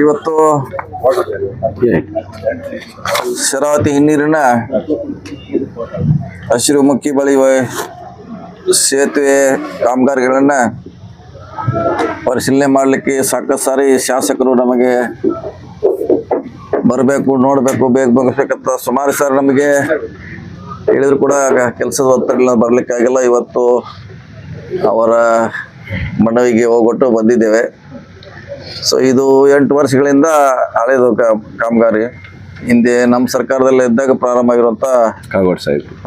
ಇವತ್ತು ಶರಾವತಿ ಹಿನ್ನೀರಿನ ಹಸಿರುಮುಖಿ ಬಳಿ ಸೇತುವೆ ಕಾಮಗಾರಿಗಳನ್ನ ಪರಿಶೀಲನೆ ಮಾಡಲಿಕ್ಕೆ ಸಾಕಷ್ಟು ಸಾರಿ ಶಾಸಕರು ನಮಗೆ ಬರಬೇಕು, ನೋಡಬೇಕು, ಬೇಗ ಮುಗಿಸ್ಬೇಕಂತ ಸುಮಾರು ಸಾರಿ ನಮಗೆ ಹೇಳಿದ್ರು ಕೂಡ ಕೆಲಸದ ಒತ್ತಡ ಬರಲಿಕ್ಕಾಗಿಲ್ಲ. ಇವತ್ತು ಅವರ ಮನವಿಗೆ ಹೋಗ್ಬಿಟ್ಟು ಬಂದಿದ್ದೇವೆ. ಸೊ ಇದು 8 ವರ್ಷಗಳಿಂದ ಹಳೆಯದು ಕಾಮಗಾರಿ. ಹಿಂದೆ ನಮ್ಮ ಸರ್ಕಾರದಲ್ಲಿ ಇದ್ದಾಗ ಪ್ರಾರಂಭ ಆಗಿರುವಂಥ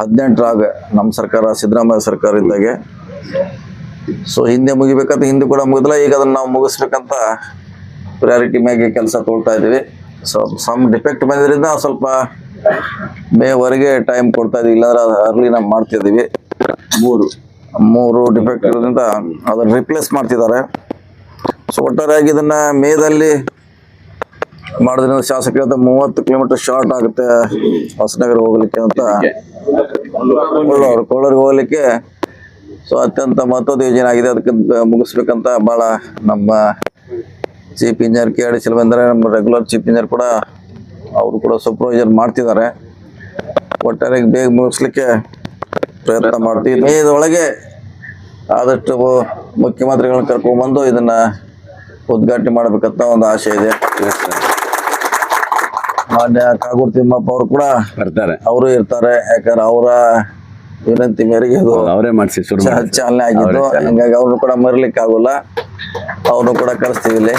18ರಾಗ ನಮ್ಮ ಸರ್ಕಾರ, ಸಿದ್ದರಾಮಯ್ಯ ಸರ್ಕಾರ ಇದ್ದಾಗೆ. ಸೊ ಹಿಂದೆ ಮುಗಿಬೇಕಂತ ಹಿಂದೆ ಕೂಡ ಮುಗಿದಿಲ್ಲ. ಈಗ ಅದನ್ನು ನಾವು ಮುಗಿಸ್ಬೇಕಂತ ಪ್ರಿಯಾರಿಟಿ ಮ್ಯಾಗೆ ಕೆಲಸ ತೊಗೊಳ್ತಾ ಇದ್ದೀವಿ. ಸೊ ಸಮ್ ಡಿಫೆಕ್ಟ್ ಬಂದಿದ್ದರಿಂದ ಸ್ವಲ್ಪ ಮೇವರೆಗೆ ಟೈಮ್ ಕೊಡ್ತಾ ಇದೀವಿ, ಇಲ್ಲಾಂದ್ರೆ ಅರ್ಲಿ ನಾವು ಮಾಡ್ತಿದ್ದೀವಿ. ಮೂರು ಡಿಫೆಕ್ಟ್ ಇರೋದ್ರಿಂದ ಅದನ್ನು ರಿಪ್ಲೇಸ್ ಮಾಡ್ತಿದ್ದಾರೆ. ಸೊ ಒಟ್ಟಾರೆಯಾಗಿ ಇದನ್ನ ಮೇದಲ್ಲಿ ಮಾಡೋದ್ರಿಂದ ಶಾಸಕರಿಂದ 30 ಕಿಲೋಮೀಟರ್ ಶಾರ್ಟ್ ಆಗುತ್ತೆ ಹೊಸನಗರ ಹೋಗ್ಲಿಕ್ಕೆ ಅಂತ, ಕೊಳ್ಳೂರಿಗೆ ಹೋಗ್ಲಿಕ್ಕೆ. ಸೊ ಅತ್ಯಂತ ಮಹತ್ವದ ಯೋಜನೆ ಆಗಿದೆ. ಅದಕ್ಕೆ ಮುಗಿಸ್ಬೇಕಂತ ಭಾಳ ನಮ್ಮ ಚೀಫ್ ಇಂಜಿನಿಯರ್ KRD ಶಿಲ್ವೇಂದ್ರ, ನಮ್ಮ ರೆಗ್ಯುಲರ್ ಚೀಫ್ ಇಂಜಿನಿಯರ್ ಕೂಡ ಅವರು ಕೂಡ ಸೂಪರ್ವೈಸರ್ ಮಾಡ್ತಿದ್ದಾರೆ. ಒಟ್ಟಾರೆಯಾಗಿ ಬೇಗ ಮುಗಿಸ್ಲಿಕ್ಕೆ ಪ್ರಯತ್ನ ಮಾಡ್ತೀವಿ. ಇದರೊಳಗೆ ಆದಷ್ಟು ಮುಖ್ಯಮಂತ್ರಿಗಳನ್ನ ಕರ್ಕೊಂಡ್ಬಂದು ಇದನ್ನ ಉದ್ಘಾಟನೆ ಮಾಡಬೇಕಂತ ಒಂದು ಆಸೆ ಇದೆ. ಮಾನ್ಯ ಕಾಗೋಡು ತಿಮ್ಮಪ್ಪ ಅವರು ಕೂಡ ಬರ್ತಾರೆ, ಅವರು ಇರ್ತಾರೆ. ಯಾಕಂದ್ರೆ ಅವರ ವಿನಂತಿ ಮೇರೆಗೆ ಇದು ಅವರೇ ಮಾಡಿಸಿ ಚಾಲನೆ ಆಗಿದ್ದು, ಹಿಂಗಾಗಿ ಅವ್ರನ್ನು ಕೂಡ ಮರಿಲಿಕ್ಕೆ ಆಗೋಲ್ಲ. ಅವ್ರನ್ನು ಕೂಡ ಕಳಿಸ್ತೀವಿ ಇಲ್ಲಿ.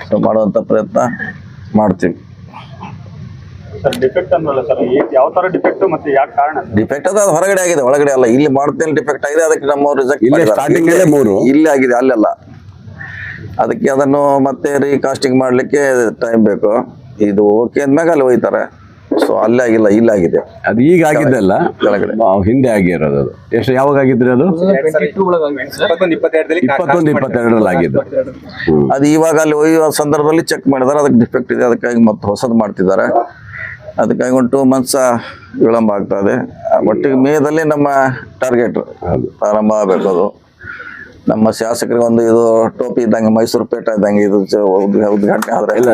ಸೊ ಮಾಡುವಂತ ಪ್ರಯತ್ನ ಮಾಡ್ತೀವಿ. ಡಿಫೆಕ್ಟ್ ಅದು ಹೊರಗಡೆ ಆಗಿದೆ, ಒಳಗಡೆ ಅಲ್ಲ. ಇಲ್ಲಿ ಮಾಡ್ತೇನೆ ಡಿಫೆಕ್ಟ್ ಆಗಿದೆ, ಅದಕ್ಕೆ ನಮ್ಮ ರಿಜೆಕ್ಟ್ ಇಲ್ಲಿ ಆಗಿದೆ, ಅಲ್ಲೆಲ್ಲ. ಅದಕ್ಕೆ ಅದನ್ನು ಮತ್ತೆ ರೀಕಾಸ್ಟಿಂಗ್ ಮಾಡ್ಲಿಕ್ಕೆ ಟೈಮ್ ಬೇಕು. ಇದು ಓಕೆ ಅಂದ್ಮ್ಯಾಗ ಅಲ್ಲಿ ಹೋಯ್ತಾರೆ. ಸೊ ಅಲ್ಲೇ ಆಗಿಲ್ಲ, ಇಲ್ಲಾಗಿದೆ. ಅದು ಈಗ ಆಗಿದ್ದಲ್ಲ, ಕೆಳಗಡೆ ಹಿಂದೆ ಆಗಿರೋದು. ಅದು ಎಷ್ಟು ಯಾವಾಗ ಆಗಿದ್ರಿ? ಅದು 21-22ರಲ್ಲಿ ಆಗಿದ್ದು. ಅದು ಇವಾಗ ಅಲ್ಲಿ ಒಯ್ಯುವ ಸಂದರ್ಭದಲ್ಲಿ ಚೆಕ್ ಮಾಡಿದಾರೆ, ಅದಕ್ಕೆ ಡಿಫೆಕ್ಟ್ ಇದೆ, ಅದಕ್ಕಾಗಿ ಮತ್ತೆ ಹೊಸದು ಮಾಡ್ತಿದ್ದಾರೆ. ಅದಕ್ಕಾಗಿ ಒಂದು 2 months ವಿಳಂಬ ಆಗ್ತಾ ಇದೆ. ಒಟ್ಟಿಗೆ ಮೇದಲ್ಲಿ ನಮ್ಮ ಟಾರ್ಗೆಟ್ ಪ್ರಾರಂಭ ಆಗಬೇಕು. ಅದು ನಮ್ಮ ಶಾಸಕರಿಗೆ ಒಂದು ಇದು ಟೋಪಿ ಇದ್ದಂಗೆ, ಮೈಸೂರು ಪೇಟ ಇದ್ದಂಗೆ ಇದು ಉದ್ಘಾಟನೆ ಆದ್ರೆ ಇಲ್ಲ.